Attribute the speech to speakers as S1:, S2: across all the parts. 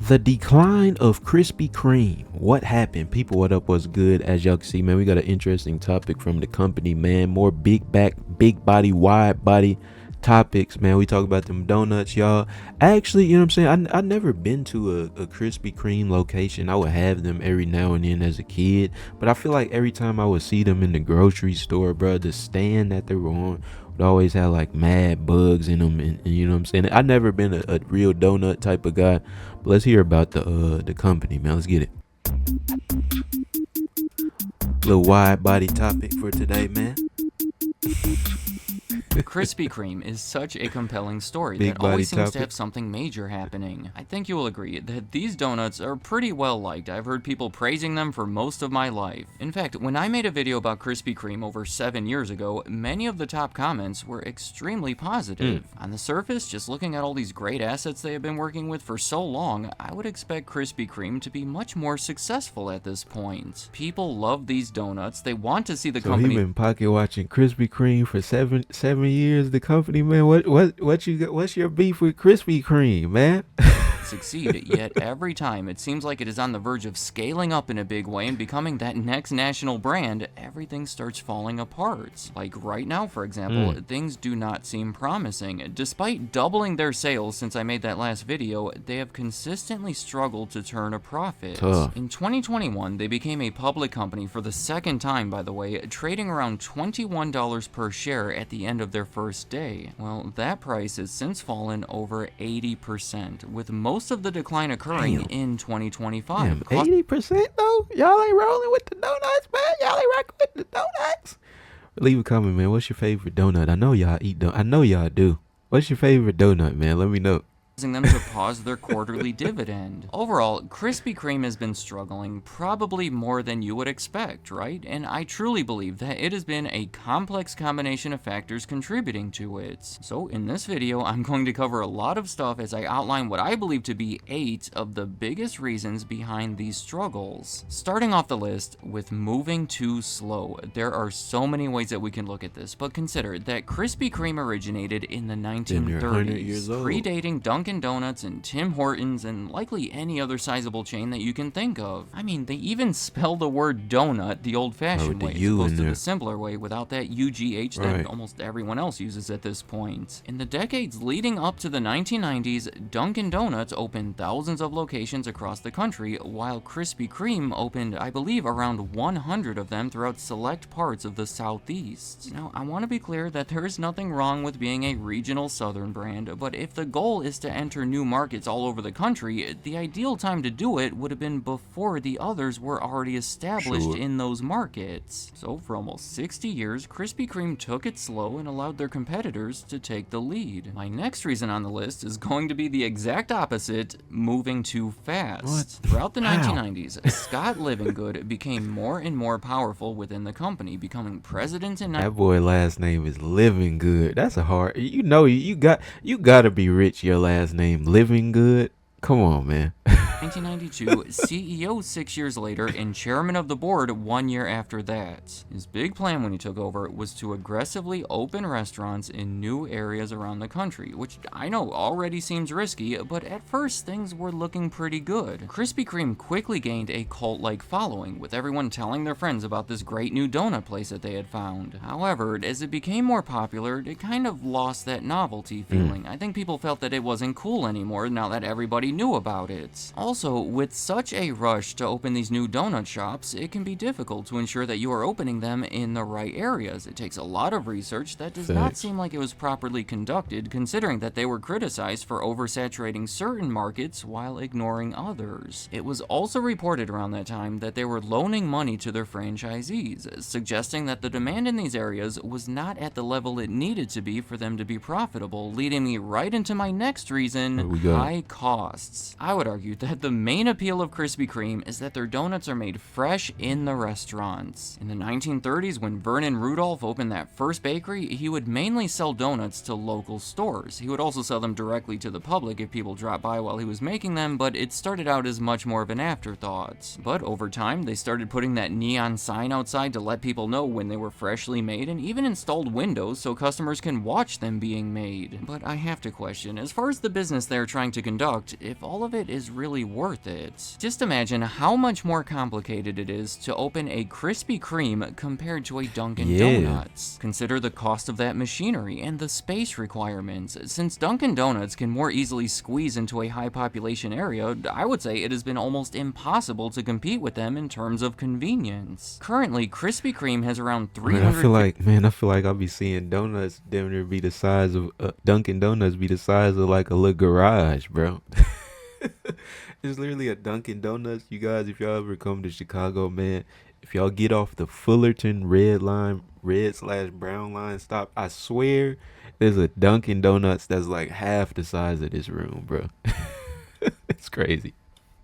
S1: The decline of Krispy Kreme. What happened? People, what up? What's good? As y'all can see, man, we got an interesting topic from the company, man. More big back, big body, wide body topics, man. We talk about them donuts, y'all. Actually, you know what I'm saying? I never been to a Krispy Kreme location. I would have them every now and then as a kid, but I feel like every time I would see them in the grocery store, bro, the stand that they were on would always have like mad bugs in them, and you know what I'm saying? I never been a real donut type of guy, but let's hear about the company, man. Let's get it. Little wide body topic for today, man.
S2: Krispy Kreme is such a compelling story
S1: Big
S2: that always
S1: body
S2: seems to
S1: topic.
S2: have something major happening. I think you will agree that these donuts are pretty well liked. I've heard people praising them for most of my life. In fact, when I made a video about Krispy Kreme over 7 years ago, many of the top comments were extremely positive. On the surface, just looking at all these great assets they have been working with for so long, I would expect Krispy Kreme to be much more successful at this point. People love these donuts. They want to see the
S1: So
S2: company
S1: he been pocket watching Krispy Kreme for seven years. The company, man. What you got? What's your beef with Krispy Kreme, man?
S2: succeed, yet every time it seems like it is on the verge of scaling up in a big way and becoming that next national brand, everything starts falling apart. Like right now, for example, things do not seem promising. Despite doubling their sales since I made that last video, they have consistently struggled to turn a profit.
S1: Tough.
S2: In 2021, they became a public company for the second time, by the way, trading around $21 per share at the end of their first day. Well, that price has since fallen over 80%, with most of the decline occurring in 2025.
S1: 80% though? Y'all ain't rolling with the donuts, man. Y'all ain't rocking with the donuts. Leave a comment, man. What's your favorite donut? I know y'all eat I know y'all do. What's your favorite donut, man? Let me know.
S2: Causing them to pause their quarterly dividend. Overall, Krispy Kreme has been struggling probably more than you would expect, right? And I truly believe that it has been a complex combination of factors contributing to it. So in this video, I'm going to cover a lot of stuff as I outline what I believe to be 8 of the biggest reasons behind these struggles. Starting off the list with moving too slow. There are so many ways that we can look at this, but consider that Krispy Kreme originated in the 1930s, predating Dunkin' Donuts and Tim Hortons and likely any other sizable chain that you can think of. I mean, they even spell the word donut the old-fashioned way, as opposed to the simpler way without that UGH that almost everyone else uses at this point. In the decades leading up to the 1990s, Dunkin' Donuts opened thousands of locations across the country, while Krispy Kreme opened, I believe, around 100 of them throughout select parts of the Southeast. Now, I want to be clear that there is nothing wrong with being a regional Southern brand, but if the goal is to enter new markets all over the country, the ideal time to do it would have been before the others were already established in those markets. So for almost 60 years, Krispy Kreme took it slow and allowed their competitors to take the lead. My next reason on the list is going to be the exact opposite, moving too fast. Throughout the 1990s, Scott Livingood became more and more powerful within the company, becoming president in
S1: that boy last name is Living Good. That's a hard, you know, you gotta be rich. Your last name Living Good. Come on, man.
S2: 1992, CEO 6 years later, and chairman of the board 1 year after that. His big plan when he took over was to aggressively open restaurants in new areas around the country, which I know already seems risky, but at first things were looking pretty good. Krispy Kreme quickly gained a cult-like following, with everyone telling their friends about this great new donut place that they had found. However, as it became more popular, it kind of lost that novelty feeling. I think people felt that it wasn't cool anymore now that everybody knew about it. Also, with such a rush to open these new donut shops, it can be difficult to ensure that you are opening them in the right areas. It takes a lot of research that does not seem like it was properly conducted, considering that they were criticized for oversaturating certain markets while ignoring others. It was also reported around that time that they were loaning money to their franchisees, suggesting that the demand in these areas was not at the level it needed to be for them to be profitable, leading me right into my next reason, high costs. I would argue that the main appeal of Krispy Kreme is that their donuts are made fresh in the restaurants. In the 1930s, when Vernon Rudolph opened that first bakery, he would mainly sell donuts to local stores. He would also sell them directly to the public if people dropped by while he was making them, but it started out as much more of an afterthought. But over time, they started putting that neon sign outside to let people know when they were freshly made, and even installed windows so customers can watch them being made. But I have to question, as far as the business they're trying to conduct, if all of it is really worth it. Just imagine how much more complicated it is to open a Krispy Kreme compared to a Dunkin' Donuts. Consider the cost of that machinery and the space requirements. Since Dunkin' Donuts can more easily squeeze into a high population area, I would say it has been almost impossible to compete with them in terms of convenience. Currently, Krispy Kreme has around 300.
S1: I feel like I'll be seeing donuts damn near be the size of Dunkin' Donuts be the size of like a little garage, bro. It's literally a Dunkin' Donuts. You guys, if y'all ever come to Chicago, man, if y'all get off the Fullerton red/brown line stop, I swear there's a Dunkin' Donuts that's like half the size of this room, bro. It's crazy.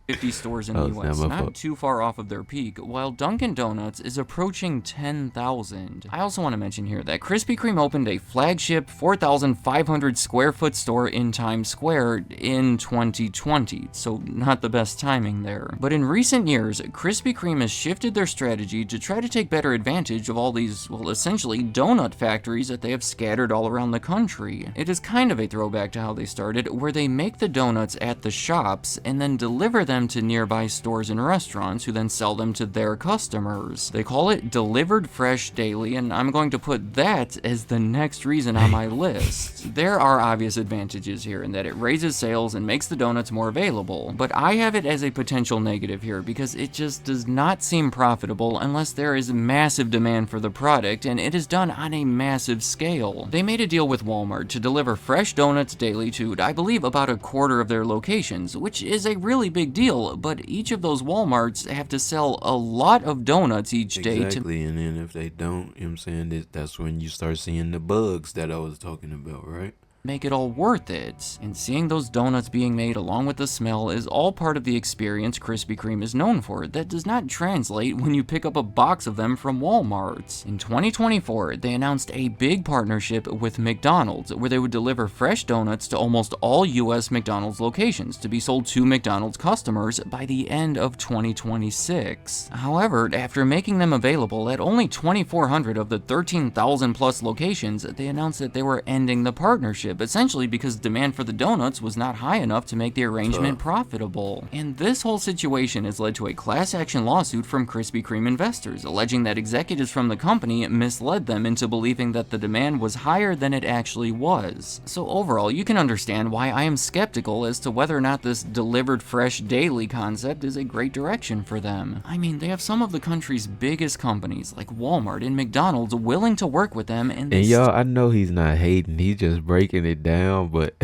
S2: 50 stores in the US, not too far off of their peak, while Dunkin' Donuts is approaching 10,000. I also want to mention here that Krispy Kreme opened a flagship 4,500 square foot store in Times Square in 2020, so not the best timing there. But in recent years, Krispy Kreme has shifted their strategy to try to take better advantage of all these, well, essentially donut factories that they have scattered all around the country. It is kind of a throwback to how they started, where they make the donuts at the shops and then deliver them to nearby stores and restaurants who then sell them to their customers. They call it delivered fresh daily, and I'm going to put that as the next reason on my list. There are obvious advantages here in that it raises sales and makes the donuts more available, but I have it as a potential negative here because it just does not seem profitable unless there is massive demand for the product and it is done on a massive scale. They made a deal with Walmart to deliver fresh donuts daily to, I believe, about a quarter of their locations, which is a really big deal, but each of those Walmarts have to sell a lot of donuts each day.
S1: Exactly, and then if they don't, you know what I'm saying, that's when you start seeing the bugs that I was talking about, right?
S2: Make it all worth it. And seeing those donuts being made along with the smell is all part of the experience Krispy Kreme is known for that does not translate when you pick up a box of them from Walmart. In 2024, they announced a big partnership with McDonald's where they would deliver fresh donuts to almost all US McDonald's locations to be sold to McDonald's customers by the end of 2026. However, after making them available at only 2,400 of the 13,000 plus locations, they announced that they were ending the partnership, essentially because demand for the donuts was not high enough to make the arrangement profitable. And this whole situation has led to a class action lawsuit from Krispy Kreme investors, alleging that executives from the company misled them into believing that the demand was higher than it actually was. So overall, you can understand why I am skeptical as to whether or not this delivered fresh daily concept is a great direction for them. I mean, they have some of the country's biggest companies like Walmart and McDonald's willing to work with them, and
S1: y'all, I know he's not hating, he's just breaking it down, but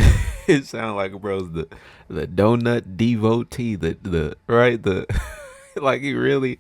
S1: it sounds like bro's the donut devotee, the like he really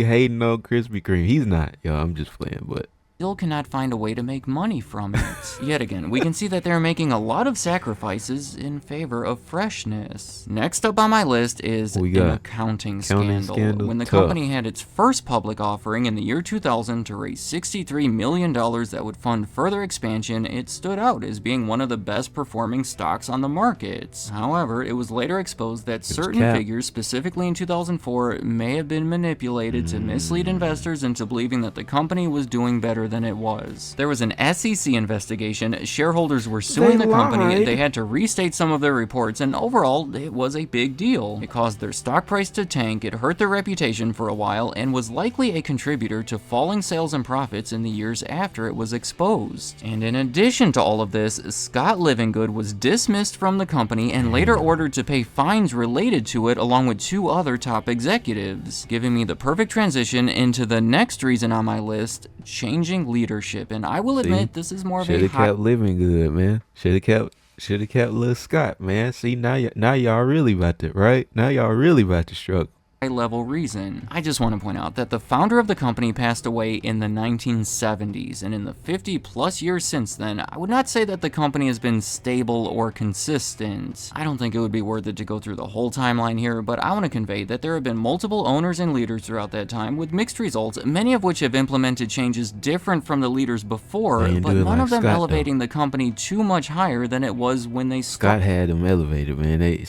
S1: hating on Krispy Kreme. He's not, yo, I'm just playing, but
S2: still cannot find a way to make money from it. Yet again, we can see that they're making a lot of sacrifices in favor of freshness. Next up on my list is an accounting scandal. When the company had its first public offering in the year 2000 to raise $63 million that would fund further expansion, it stood out as being one of the best performing stocks on the market. However, it was later exposed that certain figures, specifically in 2004, may have been manipulated to mislead investors into believing that the company was doing better than it was. There was an SEC investigation, shareholders were suing the company, they had to restate some of their reports, and overall, it was a big deal. It caused their stock price to tank, it hurt their reputation for a while, and was likely a contributor to falling sales and profits in the years after it was exposed. And in addition to all of this, Scott Livingood was dismissed from the company and later ordered to pay fines related to it along with two other top executives, giving me the perfect transition into the next reason on my list, changing leadership. And I will admit, this is more of
S1: Should have kept Livingood, man. Should have kept Lil Scott, man. See, now y'all really about to, right? Now y'all really about to struggle.
S2: Level reason. I just want to point out that the founder of the company passed away in the 1970s, and in the 50 plus years since then, I would not say that the company has been stable or consistent. I don't think it would be worth it to go through the whole timeline here, but I want to convey that there have been multiple owners and leaders throughout that time with mixed results, many of which have implemented changes different from the leaders before, but none of them elevating the company too much higher than it was when they
S1: Scott had them elevated, man.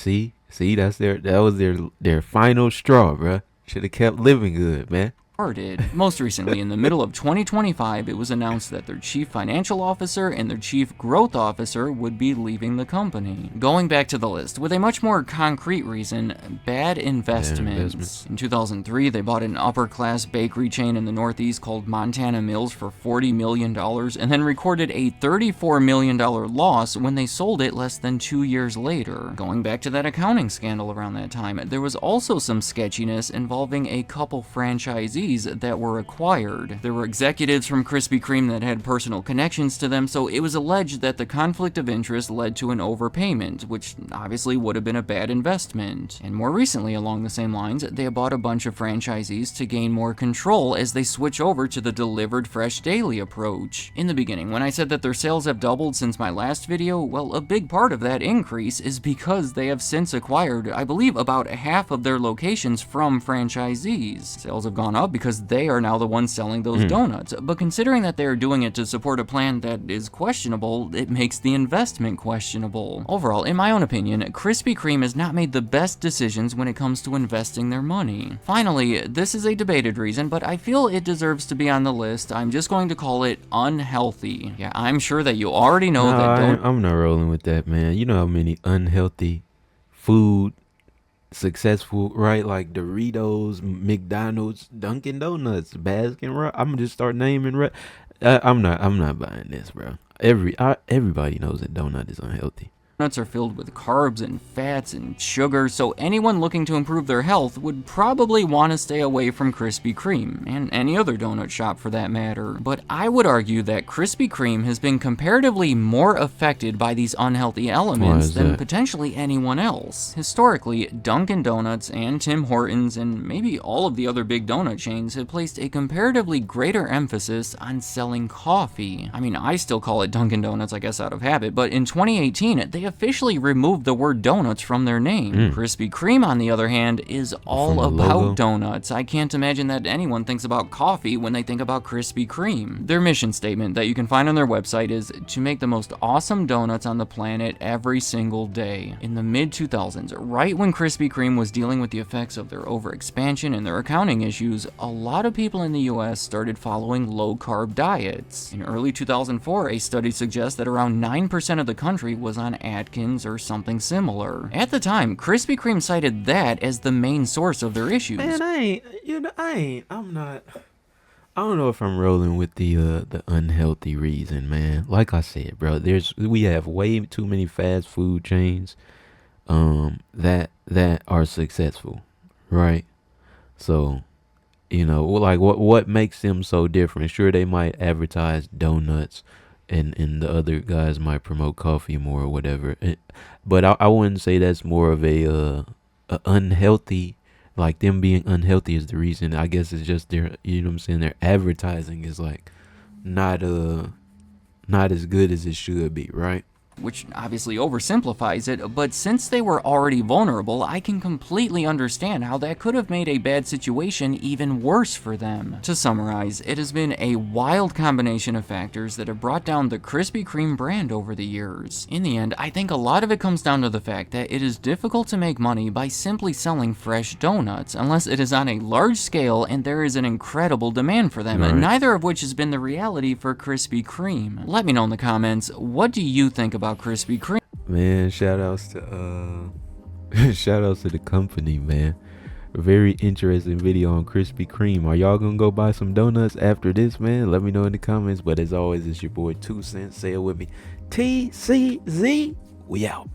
S1: See, that was their final straw, bruh. Should have kept Livingood, man.
S2: Most recently, in the middle of 2025, it was announced that their chief financial officer and their chief growth officer would be leaving the company. Going back to the list, with a much more concrete reason, bad investments. In 2003, they bought an upper-class bakery chain in the Northeast called Montana Mills for $40 million, and then recorded a $34 million loss when they sold it less than 2 years later. Going back to that accounting scandal around that time, there was also some sketchiness involving a couple franchisees that were acquired. There were executives from Krispy Kreme that had personal connections to them, so it was alleged that the conflict of interest led to an overpayment, which obviously would have been a bad investment. And more recently, along the same lines, they have bought a bunch of franchisees to gain more control as they switch over to the delivered fresh daily approach. In the beginning, when I said that their sales have doubled since my last video, well, a big part of that increase is because they have since acquired, I believe, about half of their locations from franchisees. Sales have gone up because they are now the ones selling those donuts. But considering that they are doing it to support a plan that is questionable, it makes the investment questionable. Overall, in my own opinion, Krispy Kreme has not made the best decisions when it comes to investing their money. Finally, this is a debated reason, but I feel it deserves to be on the list. I'm just going to call it unhealthy. Yeah, I'm sure that you already know
S1: I'm not rolling with that, man. You know how many unhealthy food successful, right? Like Doritos, McDonald's, Dunkin' Donuts, Baskin Robbins. I'm gonna just start naming. I'm not buying this, bro. Everybody knows that donut is unhealthy.
S2: Donuts are filled with carbs and fats and sugar, so anyone looking to improve their health would probably want to stay away from Krispy Kreme, and any other donut shop for that matter. But I would argue that Krispy Kreme has been comparatively more affected by these unhealthy elements than potentially anyone else. Historically, Dunkin' Donuts and Tim Hortons and maybe all of the other big donut chains have placed a comparatively greater emphasis on selling coffee. I mean, I still call it Dunkin' Donuts, I guess out of habit, but in 2018, they officially removed the word donuts from their name. Krispy Kreme, on the other hand, is all about donuts. I can't imagine that anyone thinks about coffee when they think about Krispy Kreme. Their mission statement that you can find on their website is to make the most awesome donuts on the planet every single day. In the mid-2000s, right when Krispy Kreme was dealing with the effects of their overexpansion and their accounting issues, a lot of people in the US started following low-carb diets. In early 2004, a study suggests that around 9% of the country was on Atkins or something similar. At the time, Krispy Kreme cited that as the main source of their issues.
S1: Man, I don't know if I'm rolling with the unhealthy reason, man. Like I said, bro, we have way too many fast food chains that are successful, right? So, you know, like what makes them so different? Sure, they might advertise donuts and the other guys might promote coffee more or whatever. But I wouldn't say that's more of a unhealthy, like them being unhealthy is the reason. I guess it's just their, you know what I'm saying, their advertising is like not as good as it should be, right?
S2: Which obviously oversimplifies it, but since they were already vulnerable, I can completely understand how that could have made a bad situation even worse for them. To summarize, it has been a wild combination of factors that have brought down the Krispy Kreme brand over the years. In the end, I think a lot of it comes down to the fact that it is difficult to make money by simply selling fresh donuts, unless it is on a large scale and there is an incredible demand for them, neither of which has been the reality for Krispy Kreme. Let me know in the comments, what do you think about Krispy Kreme?
S1: Man, shout outs to the company, man. A very interesting video on Krispy Kreme. Are y'all gonna go buy some donuts after this, man? Let me know in the comments. But as always, it's your boy TwoCentz. Say it with me. TCZ. We out.